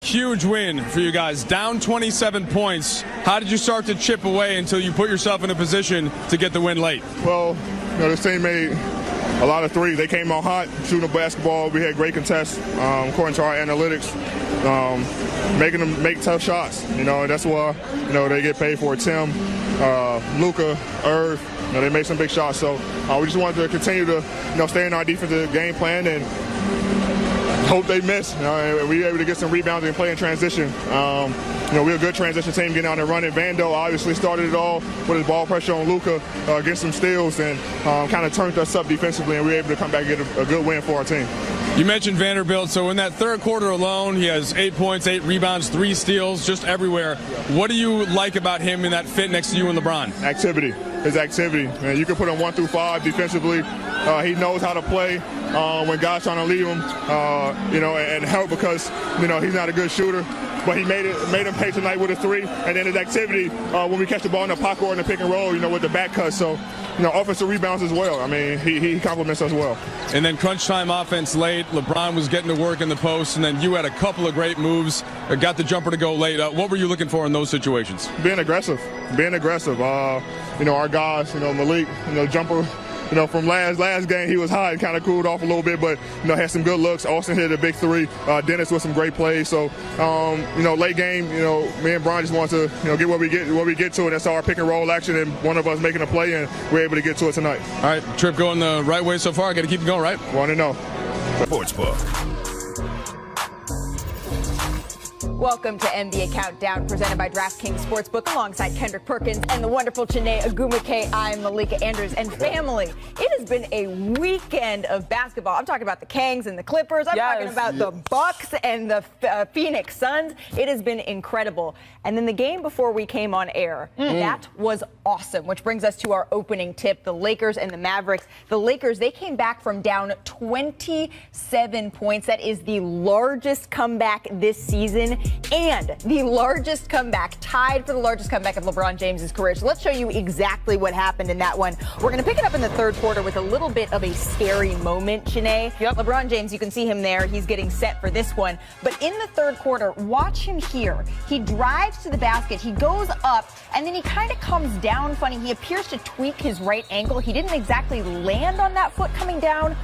Huge win for you guys, down 27 points. How did you start to chip away until you put yourself in a position to get the win late? Well, this team made a lot of threes. They came on hot, shooting the basketball. We had great contests, according to our analytics, making them make tough shots. And that's why, they get paid for it. Tim, Luka, Irv, they made some big shots. So we just wanted to continue to, stay in our defensive game plan and hope they miss. We were able to get some rebounds and play in transition. We're a good transition team, getting out and running. Vando obviously started it all with his ball pressure on Luka, get some steals, and kind of turned us up defensively, and we were able to come back and get a good win for our team. You mentioned Vanderbilt, so in that third quarter alone, he has 8 points, 8 rebounds, 3 steals, just everywhere. What do you like about him in that fit next to you and LeBron? His activity. You can put him 1 through 5 defensively. He knows how to play when guys trying to leave him, and help because, he's not a good shooter. But he made him pay tonight with a 3, and then his activity when we catch the ball in the pocket or in the pick and roll, with the back cut. So, offensive rebounds as well. I mean, he compliments us well. And then crunch time offense late. LeBron was getting to work in the post, and then you had a couple of great moves. Got the jumper to go late. What were you looking for in those situations? Being aggressive. Our guys, Malik, jumper. From last game, he was hot and kind of cooled off a little bit, but, had some good looks. Austin hit a big 3. Dennis with some great plays. So, late game, me and Brian just want to, get what we get to, and that's our pick and roll action, and one of us making a play, and we're able to get to it tonight. All right, trip going the right way so far. I got to keep it going, right? 1-0. Sportsbook. Welcome to NBA Countdown, presented by DraftKings Sportsbook, alongside Kendrick Perkins and the wonderful Chiney Agumake. I'm Malika Andrews, and family, it has been a weekend of basketball. I'm talking about the Kangs and the Clippers. I'm talking about the Bucks and the Phoenix Suns. It has been incredible. And then the game before we came on air, that was awesome, which brings us to our opening tip, the Lakers and the Mavericks. The Lakers, they came back from down 27 points. That is the largest comeback this season, and the largest comeback, tied for the largest comeback of LeBron James' career. So let's show you exactly what happened in that one. We're going to pick it up in the third quarter with a little bit of a scary moment, Chiney. LeBron James, you can see him there. He's getting set for this one. But in the third quarter, watch him here. He drives to the basket. He goes up, and then he kind of comes down funny. He appears to tweak his right ankle. He didn't exactly land on that foot coming down.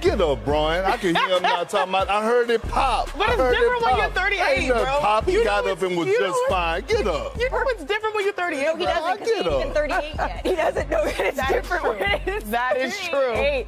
Get up, Brian. I can hear him now talking about, I heard it pop. But it's different when you're 38, bro. Pop, he got up and was just fine. Get up. You know it's different when you're 38, No, he doesn't, because he ain't even 38 yet. He doesn't know that it's different when it's That is true.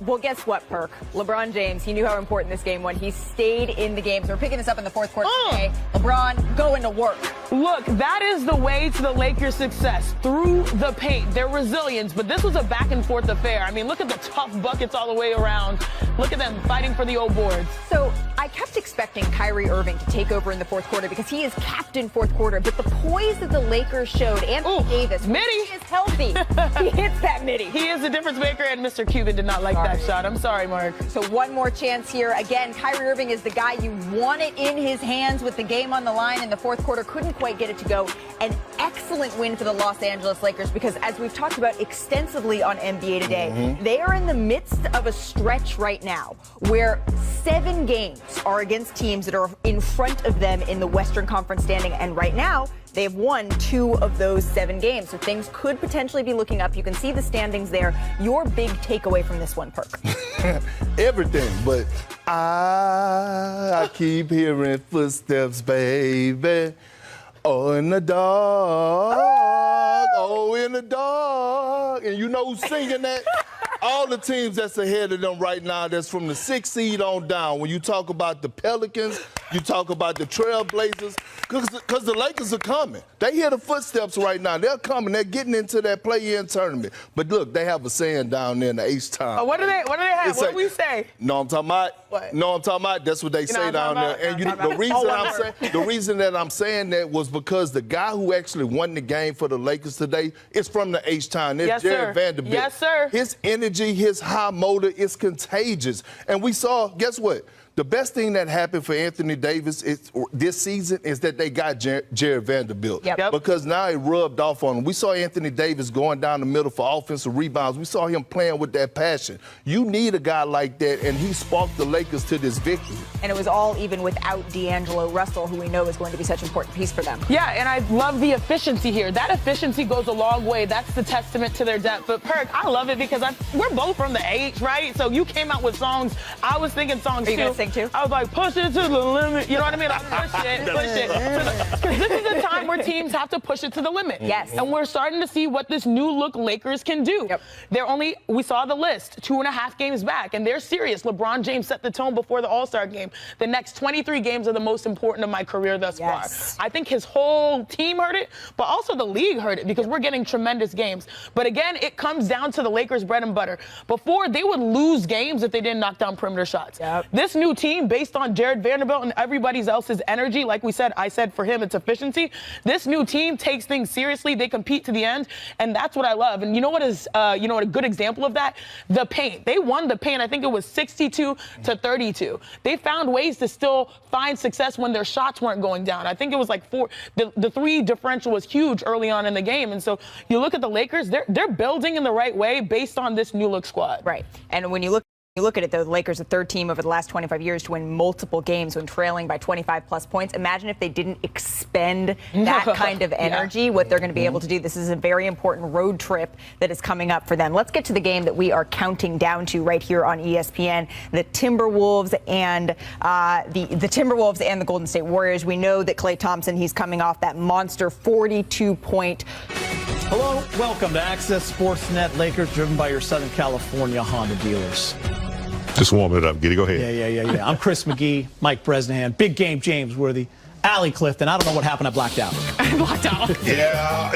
Well, guess what, Perk? LeBron James, he knew how important this game was. He stayed in the game. So we're picking this up in the fourth quarter today. LeBron going to work. Look, that is the way to the Lakers' success, through the paint, their resilience. But this was a back-and-forth affair. I mean, look at the tough buckets all the way around. Look at them fighting for the old boards. So I kept expecting Kyrie Irving to take over in the fourth quarter because he is captain fourth quarter. But the poise that the Lakers showed, Anthony Davis, when he is healthy, he hits that midi. He is the difference maker, and Mr. Cuban did not like that shot. I'm sorry, Mark. So one more chance here. Again, Kyrie Irving is the guy you want it in his hands with the game on the line in the fourth quarter. Couldn't quite get it to go. An excellent win for the Los Angeles Lakers because, as we've talked about extensively on NBA Today, they are in the midst of a stretch right now where 7 games are against teams that are in front of them in the Western Conference standing. And right now, they've won 2 of those 7 games. So things could potentially be looking up. You can see the standings there. Your big takeaway from this one, Perk? Everything, but I keep hearing footsteps, baby. Oh, in the dark. Oh, in the dark. And you know who's singing that? All the teams that's ahead of them right now, that's from the 6th seed on down. When you talk about the Pelicans, you talk about the Trailblazers, because the Lakers are coming. They hear the footsteps right now. They're coming. They're getting into that play-in tournament. But look, they have a saying down there in the H-Town. What do they have? What do we say? No, I'm talking about. What? No, I'm talking about. That's what they say down there. And the reason that I'm saying that was because the guy who actually won the game for the Lakers today is from the H-Town. It's Jared Vanderbilt. Yes, sir. His energy, his high motor is contagious. And we saw, guess what? The best thing that happened for Anthony Davis this season is that they got Jared Vanderbilt. Yep. Because now it rubbed off on him. We saw Anthony Davis going down the middle for offensive rebounds. We saw him playing with that passion. You need a guy like that, and he sparked the Lakers to this victory. And it was all even without D'Angelo Russell, who we know is going to be such an important piece for them. Yeah, and I love the efficiency here. That efficiency goes a long way. That's the testament to their depth. But Perk, I love it because we're both from the H, right? So you came out with songs. I was thinking songs too. Are you going to sing too? I was like, push it to the limit. You know what I mean? Like, push it. Because this is a time where teams have to push it to the limit. Yes. And we're starting to see what this new look Lakers can do. Yep. We saw the list, 2.5 games back, and they're serious. LeBron James set the tone before the All-Star game. The next 23 games are the most important of my career thus far. I think his whole team heard it, but also the league heard it because we're getting tremendous games. But again, it comes down to the Lakers' bread and butter. Before, they would lose games if they didn't knock down perimeter shots. This new team, based on Jared Vanderbilt and everybody else's energy, like we said, I said for him, it's efficiency. This new team takes things seriously. They compete to the end, and that's what I love. And you know what is, a good example of that? The paint. They won the paint. I think it was 62-32. They found ways to still find success when their shots weren't going down. I think it was like the three differential was huge early on in the game. And so you look at the Lakers, they're building in the right way based on this new look squad. Right. And when you look at it, though, the Lakers, the third team over the last 25 years to win multiple games when trailing by 25-plus points. Imagine if they didn't expend that kind of energy, what they're going to be able to do. This is a very important road trip that is coming up for them. Let's get to the game that we are counting down to right here on ESPN, the Timberwolves and the Timberwolves and the Golden State Warriors. We know that Klay Thompson, he's coming off that monster 42-point. Hello, welcome to Access Sportsnet Lakers, driven by your Southern California Honda dealers. Just warm it up, Giddy. Go ahead. Yeah. I'm Chris McGee, Mike Bresnahan, Big Game James Worthy, Allie Clifton. I don't know what happened. I blacked out. Yeah,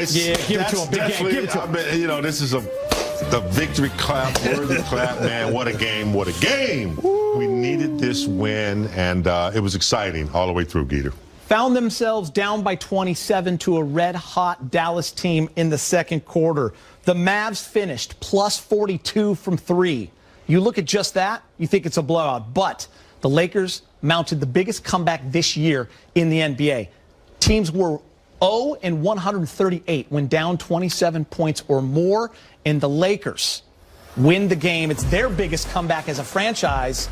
give it to him. Big game. Give it to him. This is the victory clap, worthy clap, man. What a game. What a game. We needed this win, and it was exciting all the way through, Gator. Found themselves down by 27 to a red-hot Dallas team in the second quarter. The Mavs finished plus 42 from three. You look at just that, you think it's a blowout. But the Lakers mounted the biggest comeback this year in the NBA. Teams were 0-138 when down 27 points or more, and the Lakers win the game. It's their biggest comeback as a franchise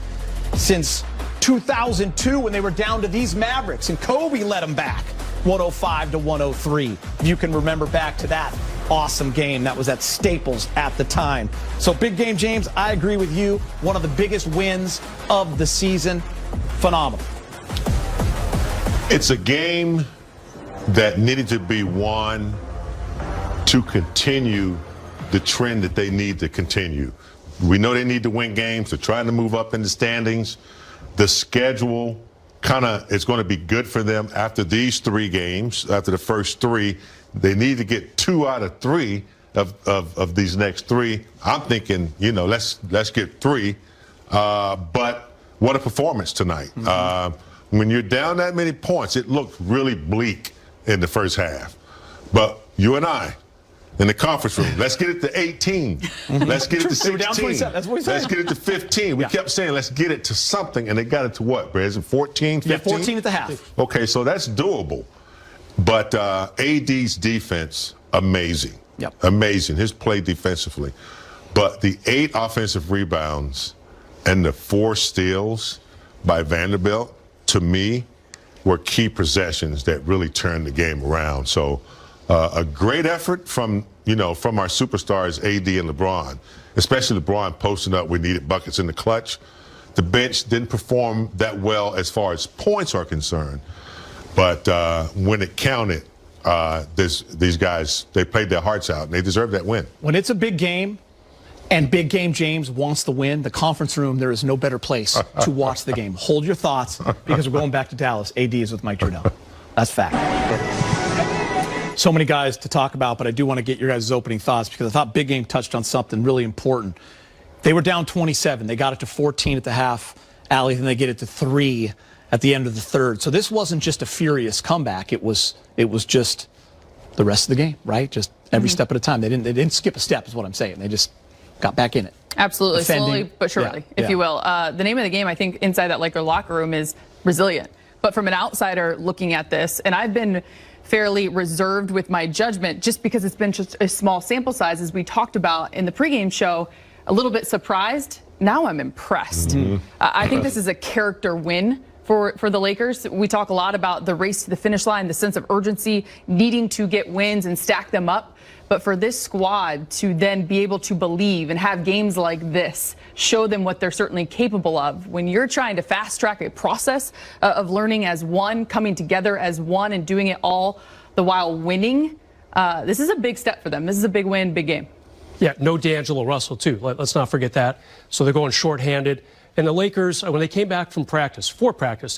since 2002 when they were down to these Mavericks, and Kobe led them back 105-103. If you can remember back to that awesome game that was at Staples at the time. So big game, James. I agree with you. One of the biggest wins of the season. Phenomenal. It's a game that needed to be won to continue the trend that they need to continue. We know they need to win games. They're trying to move up in the standings. The schedule is going to be good for them after these 3 games, after the first 3. They need to get 2 out of 3 of these next 3. I'm thinking, let's get 3. But what a performance tonight. When you're down that many points, it looked really bleak in the first half. But you and I, in the conference room, let's get it to 18. Let's get it to 16. Down 27. That's what we said. Let's get it to 15. We kept saying, let's get it to something, and they got it to what, Brad? Is it 14, 15? Yeah, 14 at the half. Okay, so that's doable. But AD's defense, amazing. Yep. Amazing. His play defensively. But the 8 offensive rebounds and the 4 steals by Vanderbilt, to me, were key possessions that really turned the game around. So a great effort from our superstars, AD and LeBron, especially LeBron posting up. We needed buckets in the clutch. The bench didn't perform that well as far as points are concerned. But when it counted, these guys, they played their hearts out, and they deserve that win. When it's a big game and Big Game James wants the win, the conference room, there is no better place to watch the game. Hold your thoughts because we're going back to Dallas. AD is with Mike Trudell. That's fact. So many guys to talk about, but I do want to get your guys' opening thoughts because I thought Big Game touched on something really important. They were down 27. They got it to 14 at the half, Allie, then they get it to 3 at the end of the third. So this wasn't just a furious comeback. It was just the rest of the game, right? Just every step at a time. They didn't skip a step is what I'm saying. They just got back in it. Absolutely, Defending. slowly but surely, if you will. The name of the game, I think, inside that Laker locker room is resilient. But from an outsider looking at this, and I've been fairly reserved with my judgment just because it's been just a small sample size, as we talked about in the pregame show, a little bit surprised. Now I'm impressed. I think this is a character win for the Lakers. We talk a lot about the race to the finish line, the sense of urgency, needing to get wins and stack them up. But for this squad to then be able to believe and have games like this show them what they're certainly capable of, when you're trying to fast track a process of learning as one, coming together as one, and doing it all the while winning, this is a big step for them. This is a big win, big game. Yeah, no D'Angelo Russell, too. Let's not forget that. So they're going shorthanded. And the Lakers, when they came back from practice,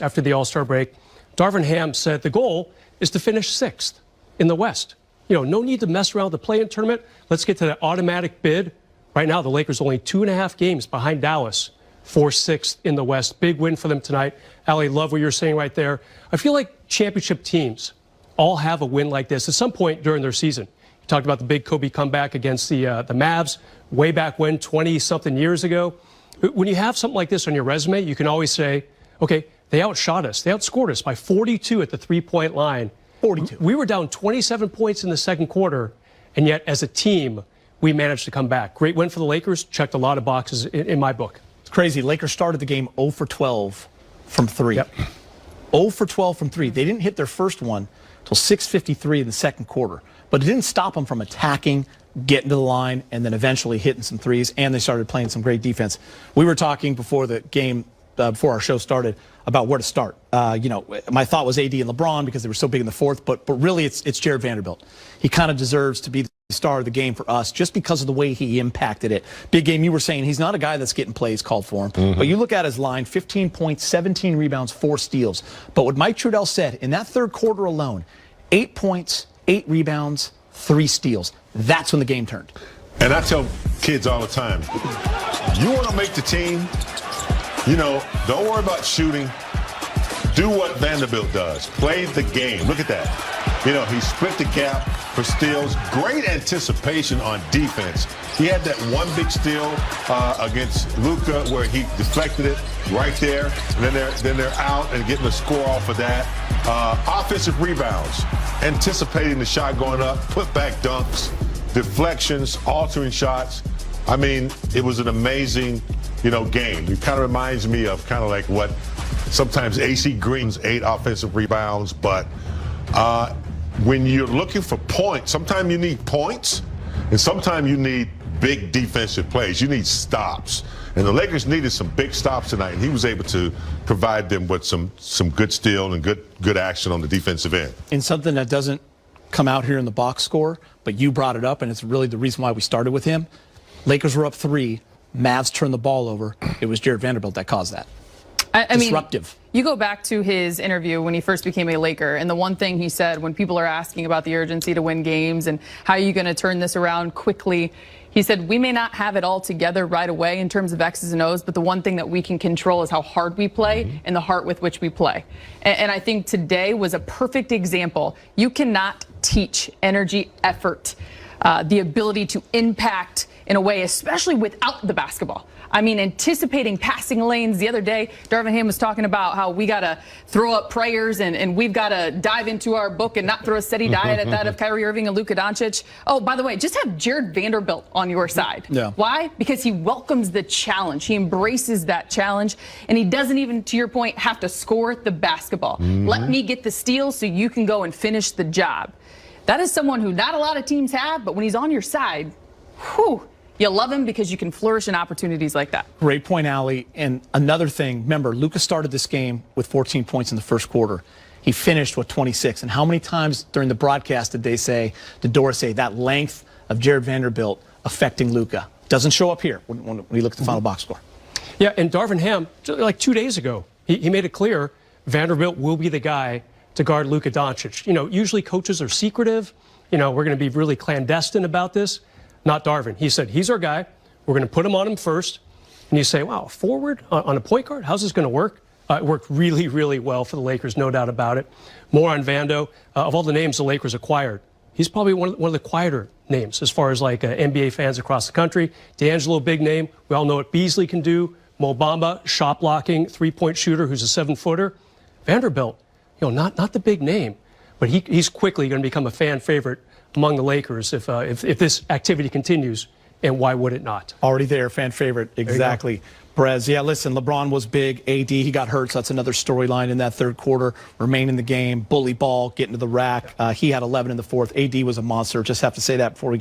after the All-Star break, Darvin Ham said the goal is to finish 6th in the West. You know, no need to mess around with the play-in tournament. Let's get to that automatic bid. Right now, the Lakers only 2.5 games behind Dallas for 6th in the West. Big win for them tonight. Allie, love what you're saying right there. I feel like championship teams all have a win like this at some point during their season. You talked about the big Kobe comeback against the Mavs way back when, 20-something years ago. When you have something like this on your resume, you can always say, okay, they outshot us. They outscored us by 42 at the three-point line. 42. We were down 27 points in the second quarter, and yet as a team, we managed to come back. Great win for the Lakers. Checked a lot of boxes in my book. It's crazy. Lakers started the game 0 for 12 from 3. Yep. 0 for 12 from 3. They didn't hit their first one until 6:53 in the second quarter. But it didn't stop them from attacking, getting to the line, and then eventually hitting some threes, and they started playing some great defense. We were talking before the game, before our show started, about where to start. You know, my thought was AD and LeBron because they were so big in the fourth, but really it's Jared Vanderbilt. He kind of deserves to be the star of the game for us just because of the way he impacted it. Big game, you were saying he's not a guy that's getting plays called for him, but you look at his line, 15 points, 17 rebounds, 4 steals. But what Mike Trudell said, in that third quarter alone, 8 points, 8 rebounds, 3 steals. That's when the game turned. And I tell kids all the time, you want to make the team, you know, don't worry about shooting. Do what Vanderbilt does. Play the game. Look at that. You know, he split the gap for steals. Great anticipation on defense. He had that one big steal against Luka where he deflected it right there. And then they're out and getting a score off of that. Offensive rebounds. Anticipating the shot going up. Put back dunks. Deflections. Altering shots. I mean, it was an amazing, you know, game. It kind of reminds me of kind of like what sometimes AC Green's 8 offensive rebounds, but when you're looking for points, sometimes you need points, and sometimes you need big defensive plays. You need stops. And the Lakers needed some big stops tonight, and he was able to provide them with some good steal and good action on the defensive end. And something that doesn't come out here in the box score, but you brought it up, and it's really the reason why we started with him. Lakers were up 3. Mavs turned the ball over. It was Jared Vanderbilt that caused that. I Disruptive. mean, you go back to his interview when he first became a Laker, and the one thing he said when people are asking about the urgency to win games and how are you going to turn this around quickly, he said, we may not have it all together right away in terms of X's and O's, but the one thing that we can control is how hard we play and the heart with which we play. And I think today was a perfect example. You cannot teach energy, effort, the ability to impact in a way, especially without the basketball. I mean, anticipating passing lanes. The other day, Darvin Ham was talking about how we got to throw up prayers and we've got to dive into our book and not throw a steady diet at that of Kyrie Irving and Luka Doncic. Oh, by the way, just have Jared Vanderbilt on your side. Yeah. Why? Because he welcomes the challenge. He embraces that challenge, and he doesn't even, to your point, have to score the basketball. Let me get the steal so you can go and finish the job. That is someone who not a lot of teams have, but when he's on your side, whew, you love him because you can flourish in opportunities like that. Great point, Allie. And another thing, remember, Luka started this game with 14 points in the first quarter. He finished with 26. And how many times during the broadcast did Doris say that length of Jared Vanderbilt affecting Luka? Doesn't show up here when we look at the final box score. Yeah, and Darvin Ham, like 2 days ago, he made it clear Vanderbilt will be the guy to guard Luka Doncic. You know, usually coaches are secretive. You know, we're going to be really clandestine about this. Not Darvin. He said, he's our guy. We're going to put him on him first. And you say, wow, forward on a point guard? How's this going to work? It worked really, really well for the Lakers, no doubt about it. More on Vando. Of all the names the Lakers acquired, he's probably one of the quieter names as far as like NBA fans across the country. D'Angelo, big name. We all know what Beasley can do. Mo Bamba, shot blocking, three-point shooter who's a 7-footer. Vanderbilt, not the big name, but he's quickly going to become a fan favorite among the Lakers if this activity continues, and why would it not? Already there, fan favorite, exactly. Perez, yeah, listen, LeBron was big. AD, he got hurt, so that's another storyline in that third quarter. Remain in the game, bully ball, getting to the rack. He had 11 in the fourth. AD was a monster. Just have to say that before we